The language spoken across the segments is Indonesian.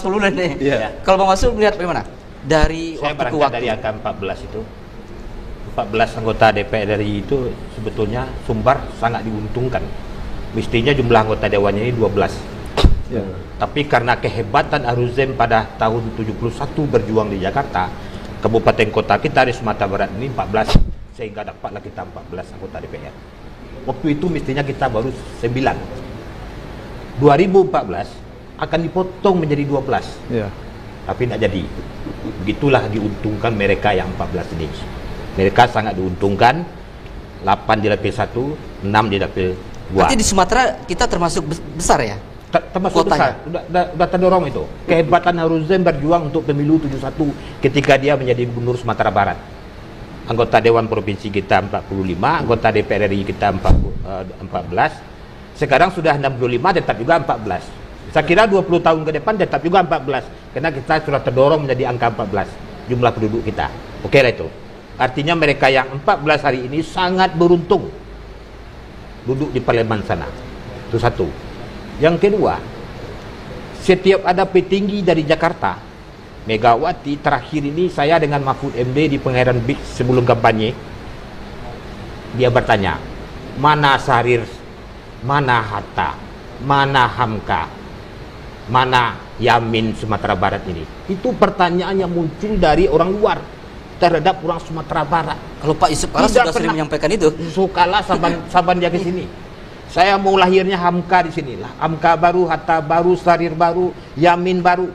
dulu nih. Yeah. Kalau Bang Masul melihat bagaimana? Dari Saya waktu ke berangkat waktu. dari angka 14 itu. 14 anggota DPR RI itu sebetulnya Sumbar sangat diuntungkan. Mestinya jumlah anggota dewannya ini 12. Ya. Tapi karena kehebatan Aruzem pada tahun 71 berjuang di Jakarta, kabupaten kota kita di Sumatera Barat ini 14, sehingga dapatlah kita 14 anggota DPR. Waktu itu mestinya kita baru 9. 2014 akan dipotong menjadi 12. Ya. Tapi tidak jadi. Begitulah diuntungkan mereka yang 14 ini. Mereka sangat diuntungkan. 8 di dapil 1, 6 di dapil 2. Berarti di Sumatera kita termasuk besar ya? Termasuk kotanya. besar. Sudah terdorong itu. Kehebatan Aruzem berjuang untuk pemilu 71 ketika dia menjadi gubernur Sumatera Barat. Anggota Dewan Provinsi kita 45, anggota DPR RI kita 14. Sekarang sudah 65, tetap juga 14. Saya kira 20 tahun ke depan tetap juga 14. Karena kita sudah terdorong menjadi angka 14 jumlah penduduk kita. Oke lah itu. Artinya mereka yang 14 hari ini sangat beruntung duduk di parlemen sana. Itu satu. Yang kedua, setiap ada petinggi dari Jakarta, Megawati terakhir ini saya dengan Mahfud MD di Pangeran Beach sebelum kampanye, dia bertanya, mana Sarir, mana Hatta, mana Hamka, mana Yamin Sumatera Barat ini? Itu pertanyaan yang muncul dari orang luar terhadap orang Sumatera Barat. Kalau Pak Yusuf Kala sudah sering menyampaikan itu. Sukala saban dia ke sini. Saya mau lahirnya Hamka di sinilah. Hamka baru, Hatta baru, Sarir baru, Yamin baru.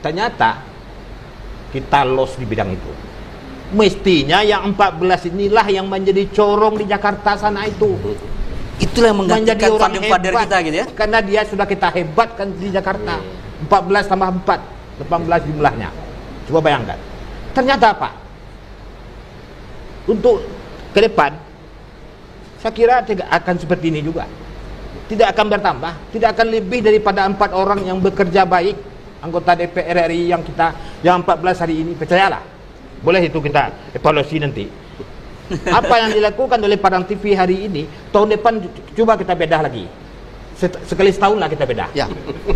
Ternyata kita lost di bidang itu. Mestinya yang 14 inilah yang menjadi corong di Jakarta sana itu. Itulah yang Menjadi menggantikan orang father hebat kita gitu ya. Karena dia sudah kita hebatkan di Jakarta. 14 tambah 4, 18 jumlahnya. Coba bayangkan. Ternyata apa? Untuk ke depan, saya kira tidak akan seperti ini juga. Tidak akan bertambah, tidak akan lebih daripada 4 orang yang bekerja baik, anggota DPR RI yang 14 hari ini, percayalah. Boleh itu kita evaluasi nanti. Apa yang dilakukan oleh Padang TV hari ini, tahun depan coba kita bedah lagi. Sekali setahun lah kita bedah. Ya.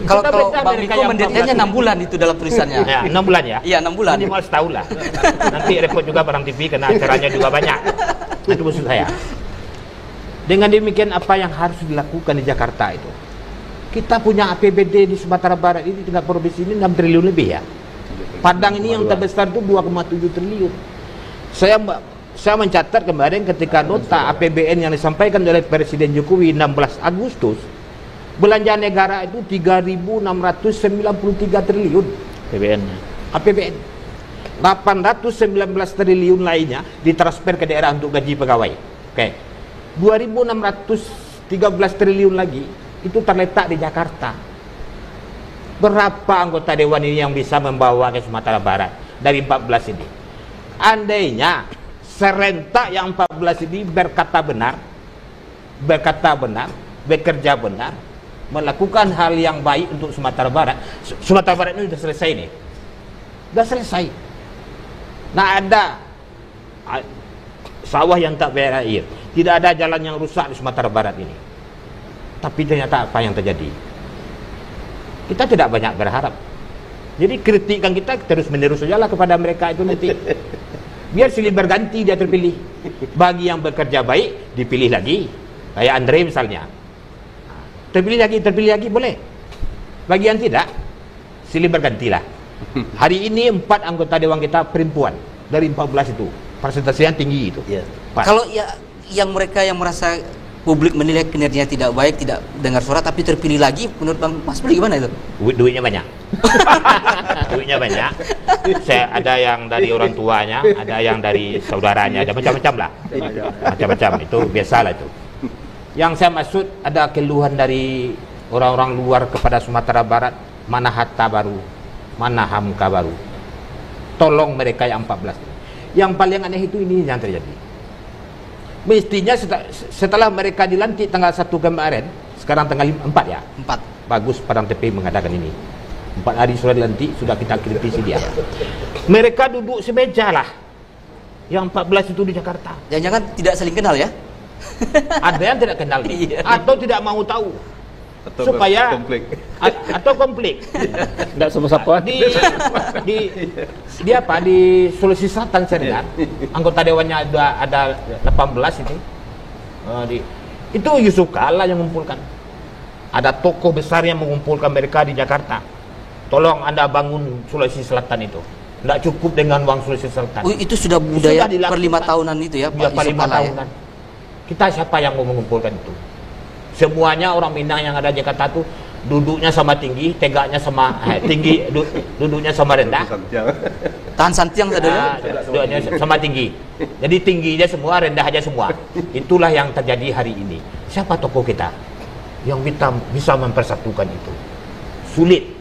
Kalau beda Bang mereka Miko yang mendetailnya 6 bulan itu dalam tulisannya. Ya, 6 bulan ya? Iya, 6 bulan. Minimal setahun lah. Nanti repot juga Padang TV karena acaranya juga banyak. Itu maksud saya. Dengan demikian apa yang harus dilakukan di Jakarta itu? Kita punya APBD di Sumatera Barat ini tingkat provinsi ini 6 triliun lebih ya. Padang ini yang terbesar itu 2,7 triliun. Saya mencatat kemarin ketika nota APBN yang disampaikan oleh Presiden Jokowi 16 Agustus, belanja negara itu 3.693 triliun APBN. 819 triliun lainnya ditransfer ke daerah untuk gaji pegawai. Oke. 2.613 triliun lagi itu terletak di Jakarta. Berapa anggota dewan ini yang bisa membawa ke Sumatera Barat dari 14 ini? Andainya serentak yang 14 ini berkata benar, bekerja benar, melakukan hal yang baik untuk Sumatera Barat. Sumatera Barat ini sudah selesai nih. Sudah selesai. Nah, ada sawah yang tak berair, tidak ada jalan yang rusak di Sumatera Barat ini. Tapi ternyata apa yang terjadi? Kita tidak banyak berharap. Jadi kritikan kita terus menerus sajalah kepada mereka itu nanti. Biar silih berganti dia terpilih. Bagi yang bekerja baik dipilih lagi. Kayak Andre misalnya. Terpilih lagi boleh. Bagi yang tidak, silih bergantilah. Hari ini 4 anggota dewan kita perempuan dari 14 itu. Persentasinya tinggi itu. Ya. Kalau ya yang mereka yang merasa publik menilai kinerjanya tidak baik, tidak dengar suara tapi terpilih lagi, menurut Bang Mas Beli gimana itu? Duitnya banyak. Duitnya banyak. Saya ada yang dari orang tuanya, ada yang dari saudaranya, ada macam-macam lah. Macam-macam itu biasalah itu. Yang saya maksud ada keluhan dari orang-orang luar kepada Sumatera Barat, mana Hatta baru, mana Hamka baru. Tolong mereka yang 14. Yang paling aneh itu ini yang terjadi. Mestinya setelah mereka dilantik tanggal 1 kemarin, sekarang tanggal 4 ya? 4. Bagus Padang TP mengadakan ini. 4 hari sudah dilantik, sudah kita kritisi dia. Mereka duduk semeja lah. Yang 14 itu di Jakarta. Jangan-jangan tidak saling kenal ya? Ada yang tidak kenal nih, atau tidak mau tahu. supaya atau konflik. Enggak sama siapa. Di apa di Sulawesi Selatan saya dengar anggota dewannya ada 18 itu. Itu Yusuf Kala yang mengumpulkan. Ada tokoh besar yang mengumpulkan mereka di Jakarta. Tolong Anda bangun Sulawesi Selatan itu. Tidak cukup dengan uang Sulawesi Selatan. Itu sudah budaya per 5 tahunan itu ya, Pak per 5 tahunan. Kita siapa yang mau mengumpulkan itu? Semuanya orang Minang yang ada di Jakarta itu duduknya sama tinggi, tegaknya sama tinggi, duduknya sama rendah. Tahan santiang saudara. Duduknya sama tinggi. Jadi tingginya semua, rendah aja semua. Itulah yang terjadi hari ini. Siapa tokoh kita yang bisa mempersatukan itu? Sulit.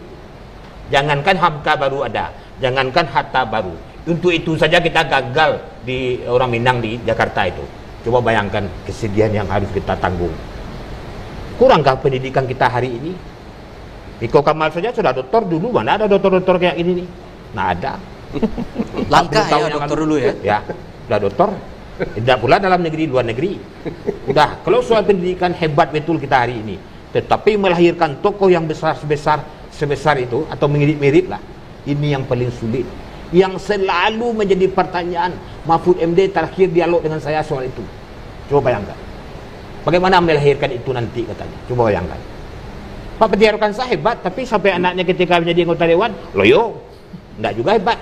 Jangankan Hamka baru ada, jangankan Hatta baru. Untuk itu saja kita gagal di orang Minang di Jakarta itu. Coba bayangkan kesedihan yang harus kita tanggung. Kurangkah pendidikan kita hari ini? Iko Kamal saja sudah doktor dulu, mana ada dokter-dokter kayak ini nih? Nah ada. Langkah ya dokter dulu ya? Ya, sudah dokter. Tidak pula dalam negeri, luar negeri. Udah, kalau soal pendidikan hebat betul kita hari ini. Tetapi melahirkan tokoh yang sebesar itu, atau mirip-mirip lah. Ini yang paling sulit. Yang selalu menjadi pertanyaan Mahfud MD terakhir dialog dengan saya soal itu. Coba bayangkan. Bagaimana melahirkan itu nanti katanya. Coba bayangkan. Pak Petiarokansa hebat, tapi sampai anaknya ketika menjadi anggota dewan, loyo. Tidak juga hebat.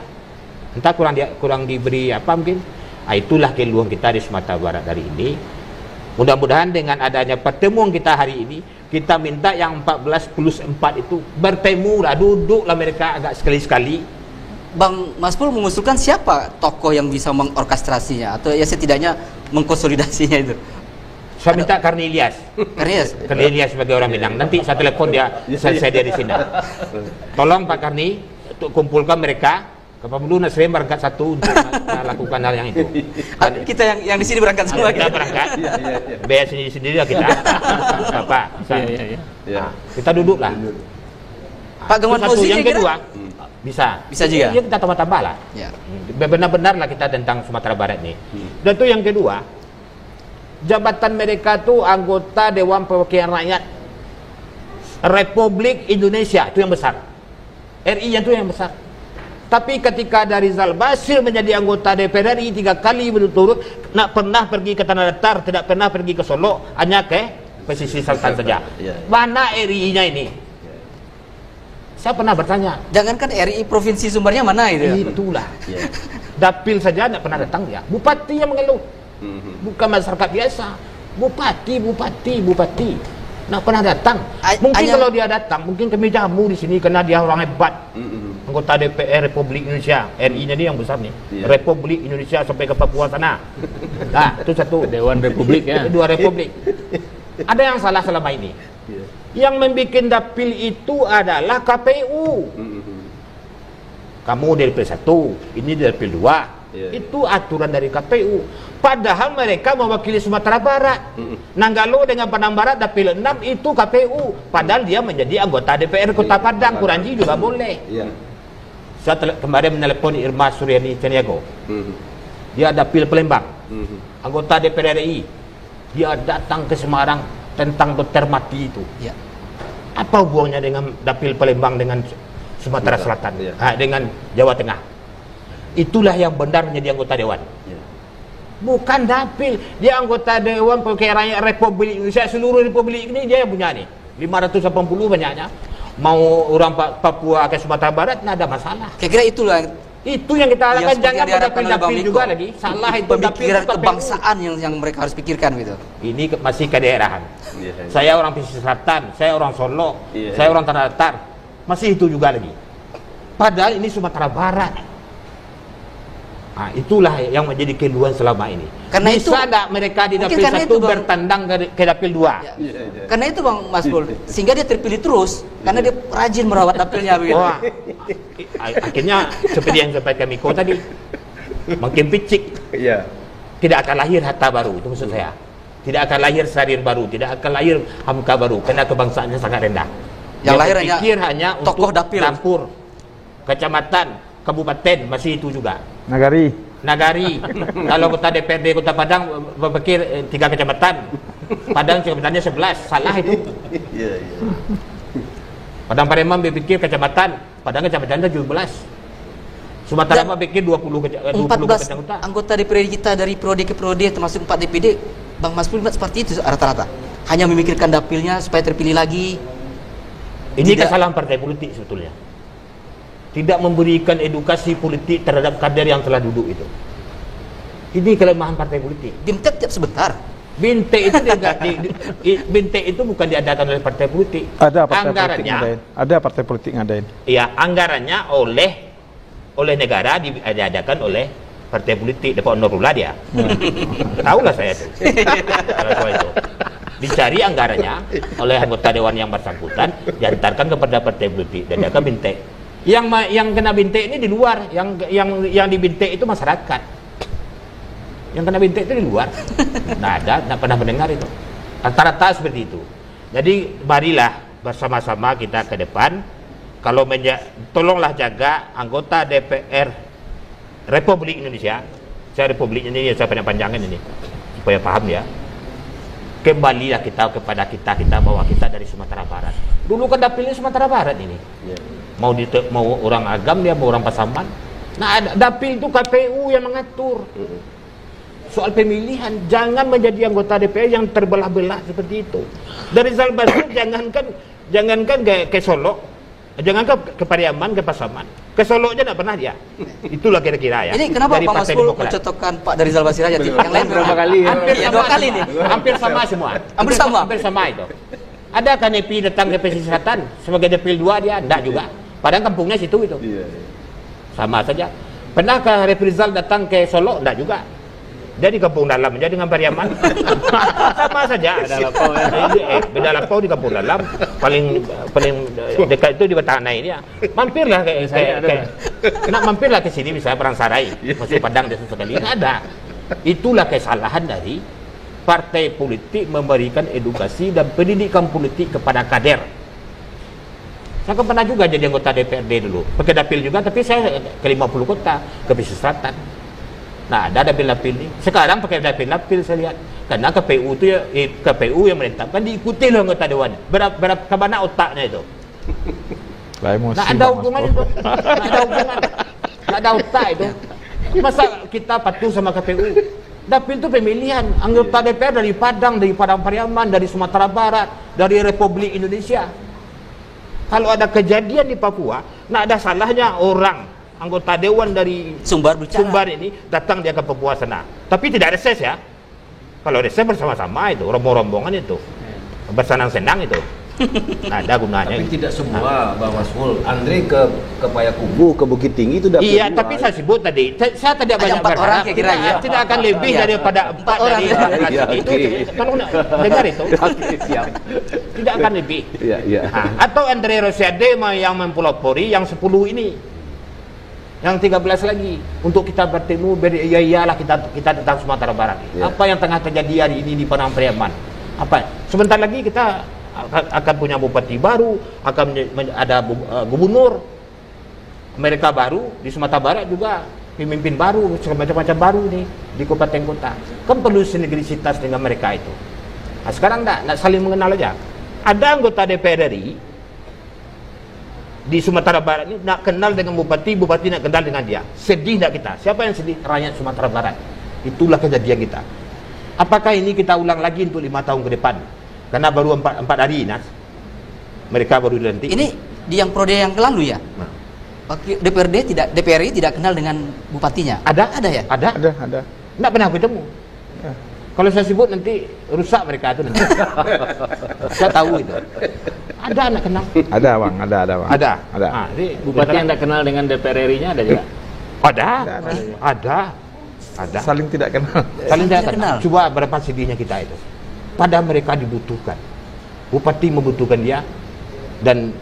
Entah kurang diberi apa mungkin. Itulah keluhan kita di Sumatera Barat hari ini. Mudah-mudahan dengan adanya pertemuan kita hari ini, kita minta yang 14 plus 4 itu bertemu lah, duduklah mereka agak sekali-sekali. Bang Masbul mengusulkan siapa tokoh yang bisa mengorkestrasinya atau ya setidaknya mengkonsolidasinya itu? Saya minta Karni Ilyas. Karni Ilyas sebagai orang Minang. Nanti saya telepon dia, saya di sini. Tolong Pak Karni untuk kumpulkan mereka. Kalau perlu Nasrim berangkat satu untuk melakukan hal yang itu. Kita yang di sini berangkat semua. Kita berangkat. Biar sendiri lah kita. Apa? Kita duduklah. Pak Gamawan Fauzi yang kedua bisa juga. Iya kita tambah-tambah lah. Ya. Benar-benar lah kita tentang Sumatera Barat nih. Dan itu yang kedua, jabatan mereka tuh anggota Dewan Perwakilan Rakyat Republik Indonesia, itu yang besar. RI itu yang besar. Tapi ketika dari Rizal Basir menjadi anggota DPR RI 3 kali berturut, nak pernah pergi ke Tanah Datar, tidak pernah pergi ke Solo, hanya ke pesisir selatan saja. Mana RI-nya ini? Saya pernah bertanya. Jangankan RI provinsi sumbernya mana itu? Itulah. Dapil saja tidak pernah datang dia. Bupati yang mengeluh. Bukan masyarakat biasa. Bupati. Tidak pernah datang. Mungkin kalau dia datang, mungkin kami jamu di sini karena dia orang hebat. Anggota DPR Republik Indonesia. RI-nya ini yang besar nih. Republik Indonesia sampai ke Papua sana. Nah, itu satu. Dewan Republik ya. Dua Republik. Ada yang salah selama ini. Yang membuat dapil itu adalah KPU. Kamu dari dapil 1, ini dari dapil 2. Itu aturan dari KPU. Padahal mereka mewakili Sumatera Barat. Nanggalo dengan Padang Barat dapil 6 itu KPU. Padahal dia menjadi anggota DPR Kota Padang. Kuranji juga boleh. Saya kemarin menelepon Irma Suryani Caniago. Dia dapil Palembang. Anggota DPR RI. Dia datang ke Semarang tentang Dr. Mati itu. Apa hubungannya dengan dapil Palembang dengan Sumatera Selatan, dengan Jawa Tengah? Itulah yang benar menjadi anggota dewan. Bukan dapil, dia anggota Dewan Perwakilan Rakyat Republik Indonesia, seluruh Republik ini dia yang punya nih. 580 banyaknya. Mau orang Papua ke Sumatera Barat tidak ada masalah. Kira-kira itulah itu yang kita harapkan. Jangan dapil-dapil juga lagi. Salah itu pemikiran kebangsaan yang mereka harus pikirkan gitu. Ini masih kedaerahan. Saya orang pesisir selatan, saya orang Solo, saya orang Tanah Datar. Masih itu juga lagi. Padahal ini Sumatera Barat. Nah, itulah yang menjadi keluhan selama ini. Karena bisa enggak mereka di dapil 1 bertandang ke dapil 2? Karena itu Bang Masbul, sehingga dia terpilih terus karena dia rajin merawat dapilnya begitu. Wah, akhirnya seperti yang disampaikan Miko tadi, makin picik. Tidak akan lahir Hatta baru, itu maksud saya. Tidak akan lahir Sarir baru, tidak akan lahir Hamka baru, karena kebangsaannya sangat rendah. Yang lahir hanya tokoh untuk dapil, dapur, kecamatan, kabupaten, masih itu juga. Nagari. Kalau kota DPRD Kota Padang berpikir 3 kecamatan. Padang sebenarnya 11, salah itu. Iya, iya. Padang Pariaman berpikir kecamatan, Padang kecamatan 17. Sumatera Barat berpikir 20 kecamatan kota. Anggota DPRD kita dari periode ke periode termasuk 4 DPD, Bang Mas Pul seperti itu rata-rata. Hanya memikirkan dapilnya supaya terpilih lagi. Ini kesalahan partai politik sebetulnya. Tidak memberikan edukasi politik terhadap kader yang telah duduk itu. Ini kelemahan partai politik. Bimtek tiap sebentar. Bintek itu Bintek itu bukan diadakan oleh partai politik. Ada partai politik Anggarannya, ngadain. Ada partai politik ngadain. ya anggarannya oleh negara diadakan oleh partai politik. Dapat honor pula dia. Tahulah saya itu. Kalau soal itu. Dicari anggarannya oleh anggota dewan yang bersangkutan, diantarkan kepada partai politik, diadakan Bintek. Yang kena Bintek ini di luar, yang di Bintek itu masyarakat. Yang kena Bintek itu di luar. Nggak pernah mendengar itu. Rata-rata seperti itu. Jadi marilah bersama-sama kita ke depan. Kalau tolonglah jaga anggota DPR Republik Indonesia. Saya Republik Indonesia, saya panjang-panjangan ini supaya paham ya. Kembalilah kita kepada kita bahwa kita dari Sumatera Barat. Dulu kan dapilnya Sumatera Barat ini. Mau orang Agam dia, mau orang Pasaman. Nah, dapil itu KPU yang mengatur. Soal pemilihan, jangan menjadi anggota DPR yang terbelah-belah seperti itu. Dari Rizal Basri jangankan ke Solo, jangankan ke Pariaman, ke Pasaman, ke Solo aja tidak pernah dia. Itulah kira-kira ya. Ini kenapa dari Pak Mas Partai Pul Demokrat. mencotokkan Pak dari Rizal Basri aja? Yang lain berapa kali? Hampir dua kali nih. Hampir sama semua. Hampir sama itu. Ada kan Nepi datang ke Pesisir Selatan sebagai dapil 2 dia? Enggak juga. Padahal kampungnya situ itu. Sama saja. Pernah ke Rizal datang ke Solo? Enggak juga. Dia di kampung dalam aja dengan Pariaman. Sama saja. Beda lapau di kampung dalam. Paling dekat itu di Batanai ini ya. Mampirlah mampirlah ke sini misalnya Perangsarai, masuk Padang dan sekali. Ada. Itulah kesalahan dari partai politik memberikan edukasi dan pendidikan politik kepada kader. Saya kan pernah juga jadi anggota DPRD dulu. Pakai dapil juga, tapi saya ke 50 kota, ke Pesisir Selatan. Nah, ada dapil-dapil ini. Sekarang pakai dapil-dapil saya lihat. Karena KPU itu KPU yang menetapkan diikuti oleh anggota dewan. Berapa kemana otaknya itu? Nggak ada hubungan itu. Nggak ada otak itu. Masa kita patuh sama KPU? Dapil itu pemilihan. Anggota DPR dari Padang Pariaman, dari Sumatera Barat, dari Republik Indonesia. Kalau ada kejadian di Papua, nggak ada salahnya orang anggota dewan dari Sumbar ini datang dia ke Papua sana. Tapi tidak reses ya. Kalau reses bersama-sama itu, rombongan itu. Bersenang-senang itu. Nah, ada gunanya. Tapi tidak semua, Bang Mas Pul. Andre ke Payakumbuh, ke Bukit Tinggi itu dapat. Iya, tapi saya sebut tadi, saya tidak banyak berharap. Tidak akan lebih daripada 4 dari itu. Tolong dengar itu. Siap. Tidak akan lebih. Iya. Atau Andre Rosiade yang mempelopori yang 10 ini. Yang 13 lagi untuk kita bertemu iyalah kita tentang Sumatera Barat. Apa yang tengah terjadi hari ini di Padang Pariaman? Apa? Sebentar lagi kita akan punya bupati baru, akan ada gubernur mereka baru di Sumatera Barat juga, pemimpin baru, macam-macam baru nih di kabupaten kota. Kan perlu sinergisitas dengan mereka itu. Nah, sekarang enggak saling mengenal aja. Ada anggota DPR RI di Sumatera Barat ini nak kenal dengan bupati nak kenal dengan dia. Sedih tak kita? Siapa yang sedih? Rakyat Sumatera Barat. Itulah kejadian kita. Apakah ini kita ulang lagi untuk 5 tahun ke depan? Karena baru 4 hari Nas. Mereka baru dilantik. Ini di yang periode yang lalu ya? DPRD tidak kenal dengan bupatinya. Ada ya? Ada. Enggak pernah bertemu. Kalau saya sebut nanti rusak mereka itu nanti. Saya tahu itu. Ada anak kenal. Ada bang. Ada. Nah, bupati yang tidak kenal dengan DPR RI-nya ada juga. Ada. Saling tidak kenal. Saling tidak kenal. Coba berapa sedihnya kita itu. Padahal mereka dibutuhkan. Bupati membutuhkan dia dan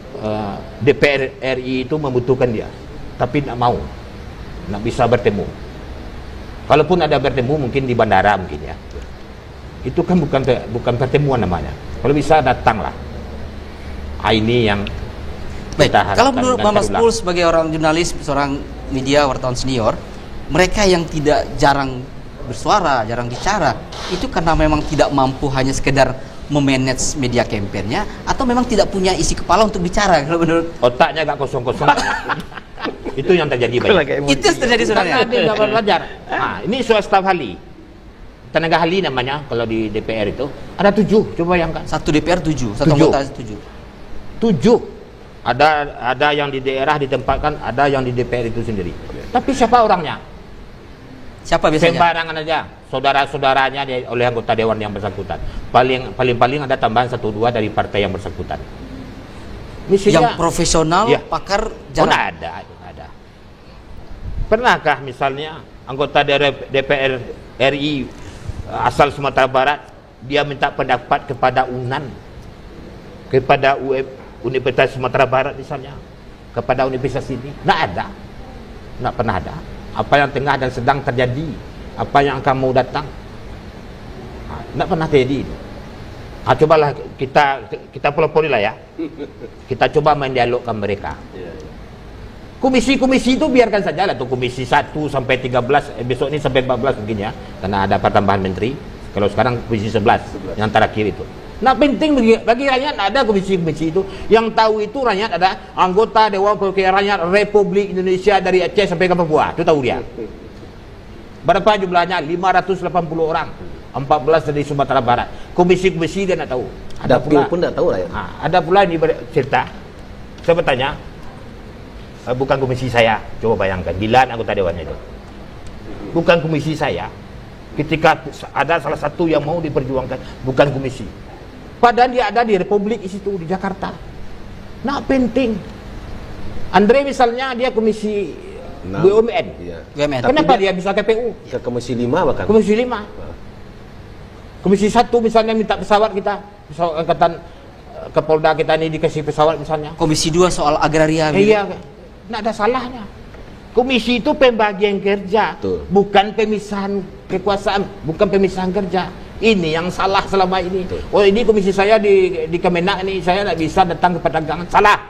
DPR RI itu membutuhkan dia. Tapi tidak mau. Tidak bisa bertemu. Kalaupun ada bertemu mungkin di bandara mungkin ya. Itu kan bukan pertemuan namanya. Kalau bisa datanglah. Ini yang baik. Kalau menurut Mas Pul sebagai orang jurnalis, seorang media wartawan senior, mereka yang tidak jarang bersuara, jarang bicara. Itu karena memang tidak mampu hanya sekedar memanage media kampanyenya, atau memang tidak punya isi kepala untuk bicara kalau menurut Otaknya gak kosong-kosong. Itu yang terjadi banyak. itu yang terjadi sebenarnya. Karena dia nggak belajar. Nah, ini soal staf ahli. Tenaga ahli namanya kalau di DPR itu ada 7. Coba bayangkan. Satu DPR 7, satu 7. anggota 7. 7. Ada yang di daerah ditempatkan, ada yang di DPR itu sendiri. Tapi siapa orangnya? Siapa biasanya? Sembarangan aja. Saudara-saudaranya oleh anggota dewan yang bersangkutan. Paling ada tambahan 1-2 dari partai yang bersangkutan. Misinya, Yang profesional, Iya. pakar, oh, jarang. nggak ada. Pernahkah misalnya anggota DPR RI asal Sumatera Barat dia minta pendapat kepada UNAN, kepada Universitas Sumatera Barat misalnya, kepada universitas ini? Nggak pernah ada. Apa yang tengah dan sedang terjadi, apa yang akan mau datang, nggak pernah terjadi. Cobalah kita pelopori lah ya. Kita coba mendialogkan mereka. Komisi-komisi itu biarkan saja lah tuh, komisi 1 sampai 13, besok ini sampai 14 mungkin ya, karena ada pertambahan menteri. Kalau sekarang komisi 11 yang terakhir itu. Nah, penting bagi rakyat ada komisi-komisi itu. Yang tahu itu rakyat ada anggota Dewan Perwakilan Rakyat Republik Indonesia dari Aceh sampai ke Papua. Itu tahu dia. Berapa jumlahnya? 580 orang. 14 dari Sumatera Barat. Komisi-komisi dia tidak tahu. Dapil pun tidak tahu lah ya. Ada pula ini cerita. Saya bertanya, bukan komisi saya. Coba bayangkan, 9 anggota dewannya itu. Bukan komisi saya. Ketika ada salah satu yang mau diperjuangkan, bukan komisi. Padahal dia ada di Republik di situ, di Jakarta. Nah, penting. Andre misalnya dia komisi 6. BUMN. Iya. BUMN. Kenapa dia bisa KPU? Ke komisi 5 bahkan. Komisi 5. Komisi 1 misalnya minta pesawat kita, pesawat angkatan ke Polda kita ini dikasih pesawat misalnya. Komisi 2 soal agraria. Iya, nggak ada salahnya. Komisi itu pembagian kerja, Betul. bukan pemisahan kekuasaan, bukan pemisahan kerja. Ini yang salah selama ini. Betul. Oh, ini komisi saya di Kemenak ini, saya nggak bisa datang ke perdagangan. Salah.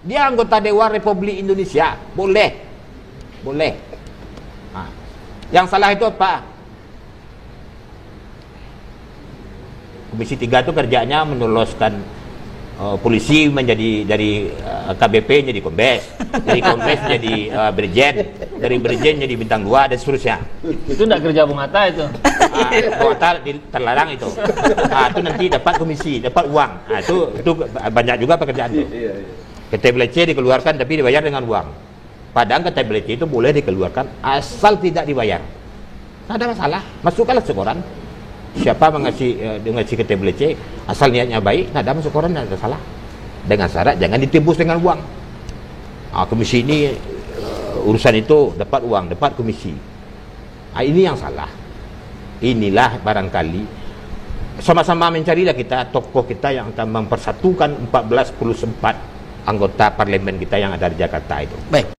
Dia anggota Dewan Republik Indonesia, boleh. Nah, yang salah itu apa? Komisi 3 itu kerjanya menoloskan polisi menjadi dari KBP jadi kombes, dari kombes jadi brigjen, dari brigjen jadi bintang 2 dan seterusnya. Itu enggak kerja Bung Hatta itu. Bung Hatta terlarang itu. Itu nanti dapat komisi, dapat uang. Itu banyak juga pekerjaan itu. KTBLC dikeluarkan tapi dibayar dengan uang. Padahal KTBLC itu boleh dikeluarkan asal tidak dibayar. Tidak ada masalah. Masukkanlah sekoran. Siapa mengasih KTBLC asal niatnya baik, ada masuk koran, tidak ada salah. Dengan syarat jangan ditebus dengan uang. Komisi ini urusan itu dapat uang, dapat komisi. Ini yang salah. Inilah barangkali sama-sama mencarilah kita tokoh kita yang akan mempersatukan 14 plus 4 anggota parlemen kita yang ada di Jakarta itu. Baik.